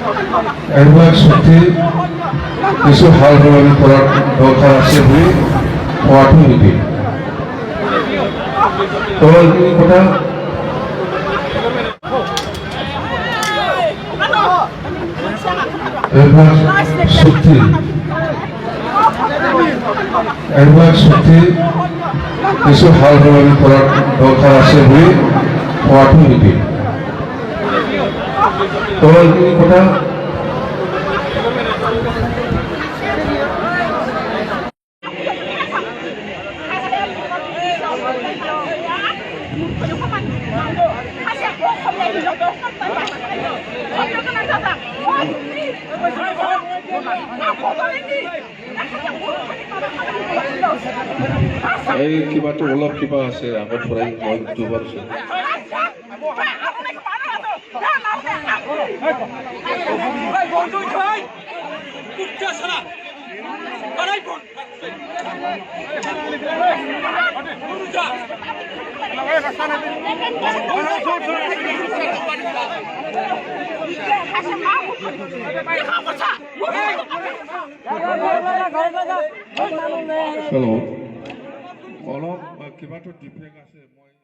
এইবিলাক চুক্তি কিছু সাল সলনি কৰাৰ দৰকাৰ আছে বুলি কোৱাটো নেকি এইখিনি কথা এইবিলাক চুক্তি কিছু সাল সলনি কৰাৰ দৰকাৰ আছে বুলি কোৱাটো নেকি এইখিনি কথা এই কিবাটো অলপ কিবা আছে আগত পৰাই মই দুবাৰ হেল্ল' অলপ কিবাটো ডিফেক্ট আছে মই